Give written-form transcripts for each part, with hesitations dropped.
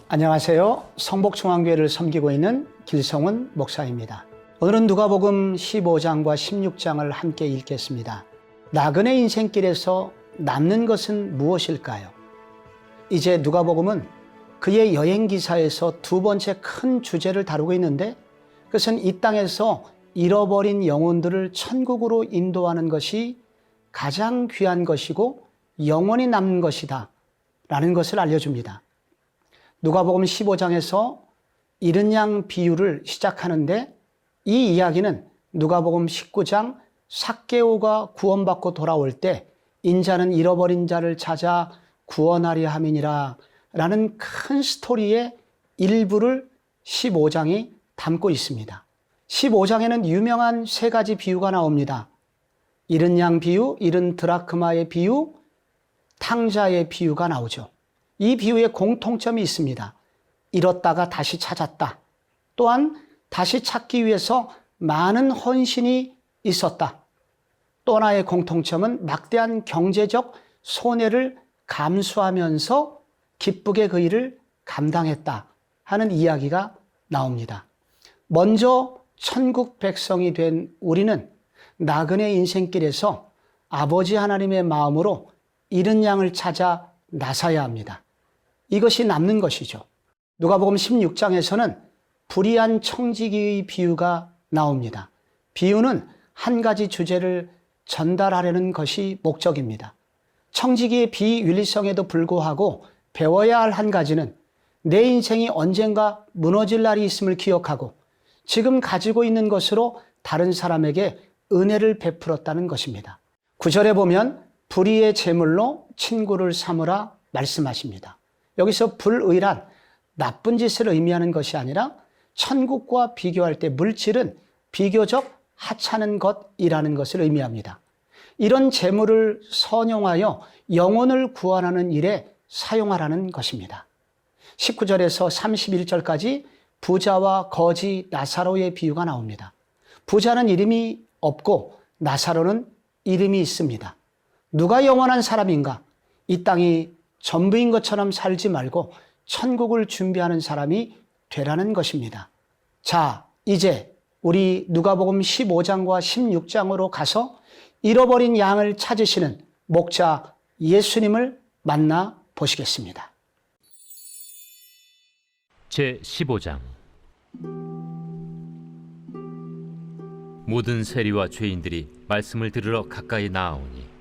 안녕하세요. 성복중앙교회를 섬기고 있는 길성훈 목사입니다. 오늘은 누가복음 15장과 16장을 함께 읽겠습니다. 나그네 인생길에서 남는 것은 무엇일까요? 이제 누가복음은 그의 여행기사에서 두 번째 큰 주제를 다루고 있는데, 그것은 이 땅에서 잃어버린 영혼들을 천국으로 인도하는 것이 가장 귀한 것이고 영원히 남는 것이다 라는 것을 알려줍니다. 누가복음 15장에서 잃은 양 비유를 시작하는데, 이 이야기는 누가복음 19장 삭개오가 구원받고 돌아올 때 인자는 잃어버린 자를 찾아 구원하려 함이니라 라는 큰 스토리의 일부를 15장이 담고 있습니다. 15장에는 유명한 세 가지 비유가 나옵니다. 잃은 양 비유, 잃은 드라크마의 비유, 탕자의 비유가 나오죠. 이 비유에 공통점이 있습니다. 잃었다가 다시 찾았다. 또한 다시 찾기 위해서 많은 헌신이 있었다. 또 하나의 공통점은 막대한 경제적 손해를 감수하면서 기쁘게 그 일을 감당했다 하는 이야기가 나옵니다. 먼저 천국 백성이 된 우리는 나그네 인생길에서 아버지 하나님의 마음으로 잃은 양을 찾아 나서야 합니다. 이것이 남는 것이죠. 누가복음 16장에서는 불의한 청지기의 비유가 나옵니다. 비유는 한 가지 주제를 전달하려는 것이 목적입니다. 청지기의 비윤리성에도 불구하고 배워야 할 한 가지는 내 인생이 언젠가 무너질 날이 있음을 기억하고 지금 가지고 있는 것으로 다른 사람에게 은혜를 베풀었다는 것입니다. 9절에 보면 불의의 제물로 친구를 삼으라 말씀하십니다. 여기서 불의란 나쁜 짓을 의미하는 것이 아니라 천국과 비교할 때 물질은 비교적 하찮은 것이라는 것을 의미합니다. 이런 재물을 선용하여 영혼을 구원하는 일에 사용하라는 것입니다. 19절에서 31절까지 부자와 거지 나사로의 비유가 나옵니다. 부자는 이름이 없고 나사로는 이름이 있습니다. 누가 영원한 사람인가? 이 땅이 전부인 것처럼 살지 말고 천국을 준비하는 사람이 되라는 것입니다. 자, 이제 우리 누가복음 15장과 16장으로 가서 잃어버린 양을 찾으시는 목자 예수님을 만나 보시겠습니다. 제15장. 모든 세리와 죄인들이 말씀을 들으러 가까이 나아오니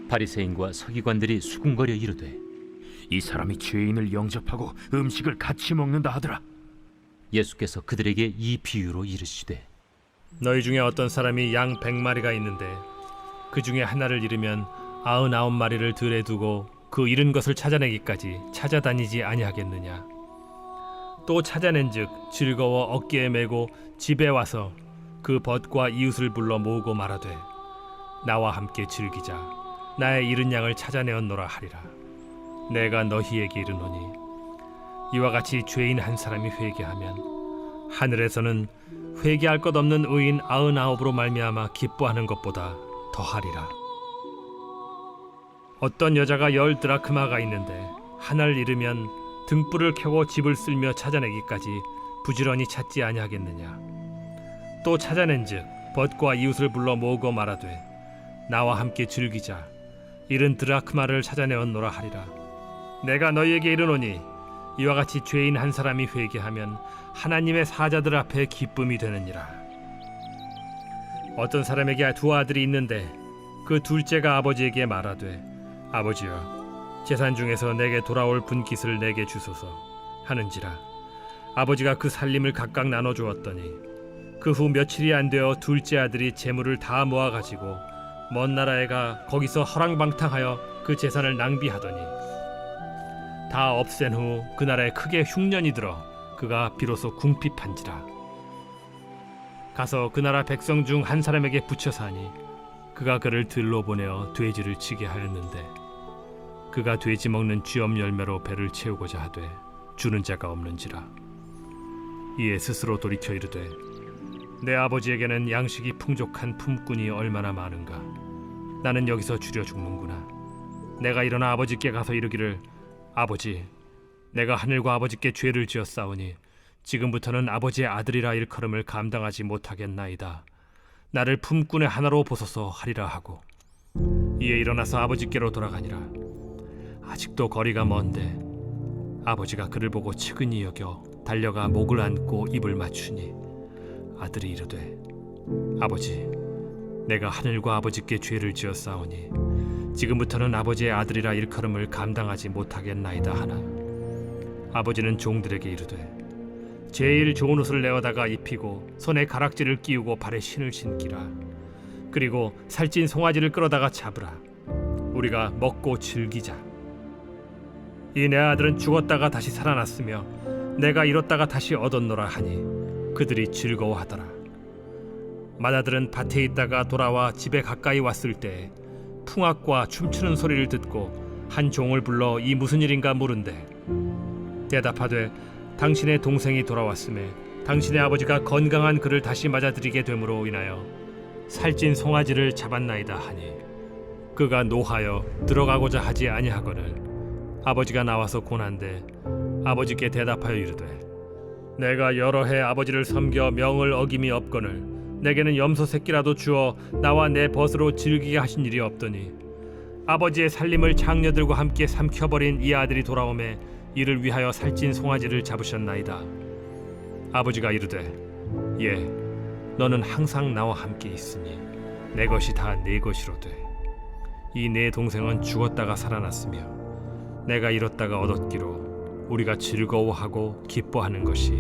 바리새인과 서기관들이 수군거려 이르되, 이 사람이 죄인을 영접하고 음식을 같이 먹는다 하더라. 예수께서 그들에게 이 비유로 이르시되, 너희 중에 어떤 사람이 양 100마리가 있는데 그 중에 하나를 잃으면 99마리를 들에 두고 그 잃은 것을 찾아내기까지 찾아다니지 아니하겠느냐. 또 찾아낸즉 즐거워 어깨에 메고 집에 와서 그 벗과 이웃을 불러 모으고 말하되, 나와 함께 즐기자. 나의 잃은 양을 찾아내었노라 하리라. 내가 너희에게 이르노니 이와 같이 죄인 한 사람이 회개하면 하늘에서는 회개할 것 없는 의인 99으로 말미암아 기뻐하는 것보다 더하리라. 어떤 여자가 10 드라크마가 있는데 하나를 잃으면 등불을 켜고 집을 쓸며 찾아내기까지 부지런히 찾지 아니하겠느냐. 또 찾아낸즉 벗과 이웃을 불러 모으고 말하되, 나와 함께 즐기자. 잃은 드라크마를 찾아내었노라 하리라. 내가 너희에게 이르노니 이와 같이 죄인 한 사람이 회개하면 하나님의 사자들 앞에 기쁨이 되느니라. 어떤 사람에게 두 아들이 있는데 그 둘째가 아버지에게 말하되, 아버지여, 재산 중에서 내게 돌아올 분깃을 내게 주소서 하는지라. 아버지가 그 살림을 각각 나눠주었더니 그 후 며칠이 안 되어 둘째 아들이 재물을 다 모아가지고 먼 나라에 가 거기서 허랑방탕하여 그 재산을 낭비하더니 다 없앤 후 그 나라에 크게 흉년이 들어 그가 비로소 궁핍한지라. 가서 그 나라 백성 중 한 사람에게 붙여 사니 그가 그를 들로 보내어 돼지를 치게 하였는데, 그가 돼지 먹는 쥐엄 열매로 배를 채우고자 하되 주는 자가 없는지라. 이에 스스로 돌이켜 이르되, 내 아버지에게는 양식이 풍족한 품꾼이 얼마나 많은가. 나는 여기서 줄여 죽는구나. 내가 일어나 아버지께 가서 이르기를, 아버지, 내가 하늘과 아버지께 죄를 지었사오니 지금부터는 아버지의 아들이라 일컬음을 감당하지 못하겠나이다. 나를 품꾼의 하나로 보소서 하리라 하고 이에 일어나서 아버지께로 돌아가니라. 아직도 거리가 먼데 아버지가 그를 보고 측은히 여겨 달려가 목을 안고 입을 맞추니 아들이 이르되 아버지, 내가 하늘과 아버지께 죄를 지었사오니 지금부터는 아버지의 아들이라 일컬음을 감당하지 못하겠나이다 하나 아버지는 종들에게 이르되 제일 좋은 옷을 내어다가 입히고 손에 가락지를 끼우고 발에 신을 신기라. 그리고 살찐 송아지를 끌어다가 잡으라. 우리가 먹고 즐기자. 이 내 아들은 죽었다가 다시 살아났으며 내가 잃었다가 다시 얻었노라 하니 그들이 즐거워하더라. 맏아들은 밭에 있다가 돌아와 집에 가까이 왔을 때 풍악과 춤추는 소리를 듣고 한 종을 불러 이 무슨 일인가 물은데 대답하되 당신의 동생이 돌아왔음에 당신의 아버지가 건강한 그를 다시 맞아들이게 됨으로 인하여 살찐 송아지를 잡았나이다 하니 그가 노하여 들어가고자 하지 아니하거늘 아버지가 나와서 고난데 아버지께 대답하여 이르되 내가 여러 해 아버지를 섬겨 명을 어김이 없거늘 내게는 염소 새끼라도 주어 나와 내 벗으로 즐기게 하신 일이 없더니 아버지의 살림을 장녀들과 함께 삼켜버린 이 아들이 돌아오매 이를 위하여 살찐 송아지를 잡으셨나이다. 아버지가 이르되 예, 너는 항상 나와 함께 있으니 내 것이 다 네 것이로되 이 내 동생은 죽었다가 살아났으며 내가 잃었다가 얻었기로 우리가 즐거워하고 기뻐하는 것이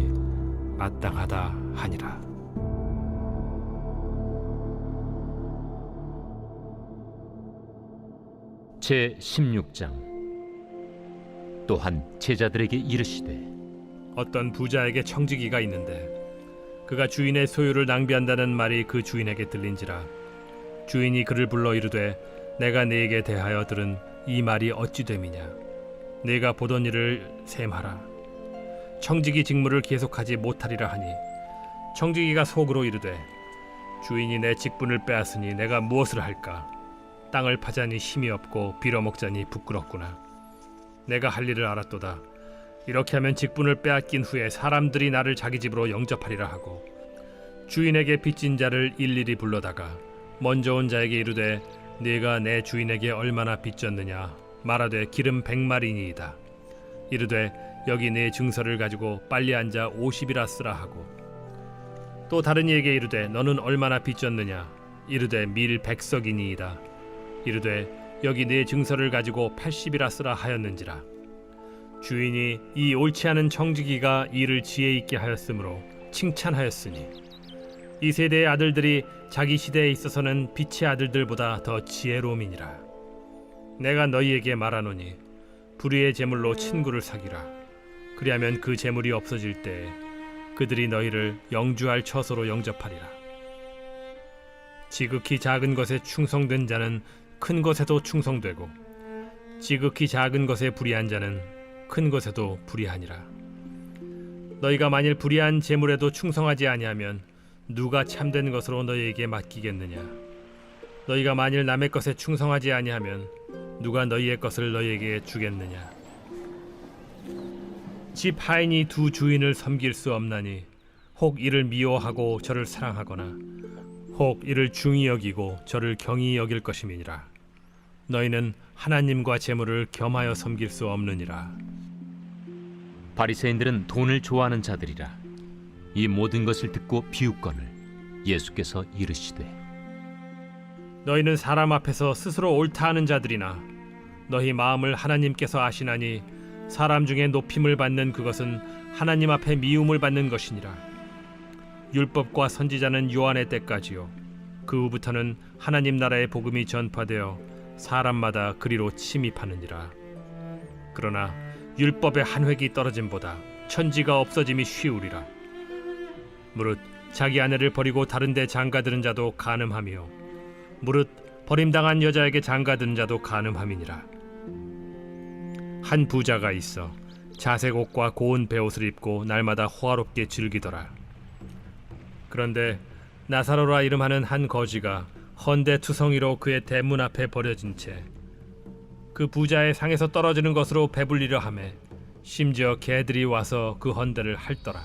마땅하다 하니라. 제 16장. 또한 제자들에게 이르시되 어떤 부자에게 청지기가 있는데 그가 주인의 소유를 낭비한다는 말이 그 주인에게 들린지라. 주인이 그를 불러 이르되 내가 네게 대하여 들은 이 말이 어찌 됨이냐. 네가 보던 일을 셈하라. 청지기 직무를 계속하지 못하리라 하니 청지기가 속으로 이르되 주인이 내 직분을 빼앗으니 내가 무엇을 할까. 땅을 파자니 힘이 없고 빌어먹자니 부끄럽구나. 내가 할 일을 알았도다. 이렇게 하면 직분을 빼앗긴 후에 사람들이 나를 자기 집으로 영접하리라 하고 주인에게 빚진 자를 일일이 불러다가 먼저 온 자에게 이르되 네가 내 주인에게 얼마나 빚졌느냐 말하되 기름 100마리니이다. 이르되 여기 네 증서를 가지고 빨리 앉아 50이라 쓰라 하고 또 다른 이에게 이르되 너는 얼마나 빚졌느냐 이르되 밀 100석이니이다. 이르되 여기 네 증서를 가지고 80이라 쓰라 하였는지라. 주인이 이 옳지 않은 청지기가 일을 지혜 있게 하였으므로 칭찬하였으니 이 세대의 아들들이 자기 시대에 있어서는 빛의 아들들보다 더 지혜로움이니라. 내가 너희에게 말하노니 불의의 재물로 친구를 사귀라. 그리하면 그 재물이 없어질 때에 그들이 너희를 영주할 처소로 영접하리라. 지극히 작은 것에 충성된 자는 큰 것에도 충성되고 지극히 작은 것에 불의한 자는 큰 것에도 불의하니라. 너희가 만일 불의한 재물에도 충성하지 아니하면 누가 참된 것으로 너희에게 맡기겠느냐. 너희가 만일 남의 것에 충성하지 아니하면 누가 너희의 것을 너희에게 주겠느냐. 집 하인이 두 주인을 섬길 수 없나니 혹 이를 미워하고 저를 사랑하거나 혹 이를 중히 여기고 저를 경히 여길 것임이니라. 너희는 하나님과 재물을 겸하여 섬길 수 없느니라. 바리새인들은 돈을 좋아하는 자들이라. 이 모든 것을 듣고 비웃거늘 예수께서 이르시되 너희는 사람 앞에서 스스로 옳다 하는 자들이나 너희 마음을 하나님께서 아시나니 사람 중에 높임을 받는 그것은 하나님 앞에 미움을 받는 것이니라. 율법과 선지자는 요한의 때까지요 그 후부터는 하나님 나라의 복음이 전파되어 사람마다 그리로 침입하느니라. 그러나 율법의 한 획이 떨어짐보다 천지가 없어짐이 쉬우리라. 무릇 자기 아내를 버리고 다른 데 장가드는 자도 간음하며 무릇 버림당한 여자에게 장가드는 자도 간음함이니라. 한 부자가 있어 자색 옷과 고운 베옷을 입고 날마다 호화롭게 즐기더라. 그런데 나사로라 이름하는 한 거지가 헌데 투성이로 그의 대문 앞에 버려진 채 그 부자의 상에서 떨어지는 것으로 배불리려 하매 심지어 개들이 와서 그 헌대를 핥더라.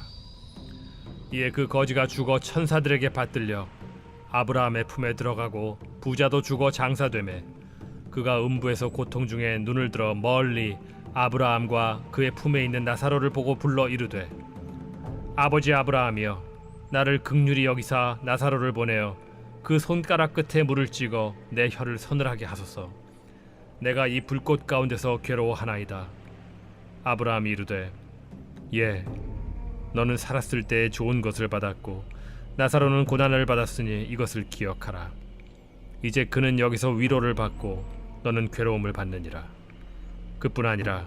이에 그 거지가 죽어 천사들에게 받들려 아브라함의 품에 들어가고 부자도 죽어 장사되매 그가 음부에서 고통 중에 눈을 들어 멀리 아브라함과 그의 품에 있는 나사로를 보고 불러 이르되 아버지 아브라함이여 나를 긍휼히 여기사 나사로를 보내어 그 손가락 끝에 물을 찍어 내 혀를 서늘하게 하소서. 내가 이 불꽃 가운데서 괴로워하나이다. 아브라함이 이르되 예 너는 살았을 때 좋은 것을 받았고 나사로는 고난을 받았으니 이것을 기억하라. 이제 그는 여기서 위로를 받고 너는 괴로움을 받느니라. 그뿐 아니라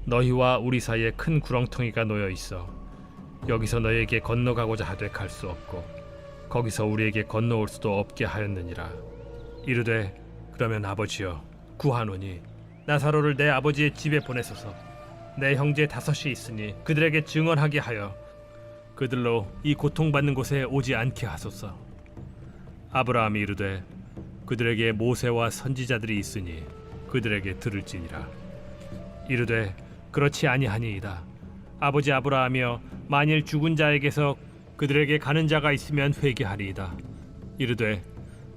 너희와 우리 사이에 큰 구렁텅이가 놓여 있어 여기서 너희에게 건너가고자 하되 갈 수 없고 거기서 우리에게 건너올 수도 없게 하였느니라. 이르되 그러면 아버지여 구하노니 나사로를 내 아버지의 집에 보내소서. 내 형제 5이 있으니 그들에게 증언하게 하여 그들로 이 고통받는 곳에 오지 않게 하소서. 아브라함이 이르되 그들에게 모세와 선지자들이 있으니 그들에게 들을지니라. 이르되 그렇지 아니하니이다. 아버지 아브라함이여 만일 죽은 자에게서 그들에게 가는 자가 있으면 회개하리이다. 이르되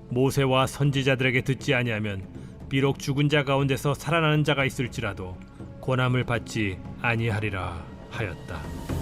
모세와 선지자들에게 듣지 아니하면 비록 죽은 자 가운데서 살아나는 자가 있을지라도 고난을 받지 아니하리라 하였다.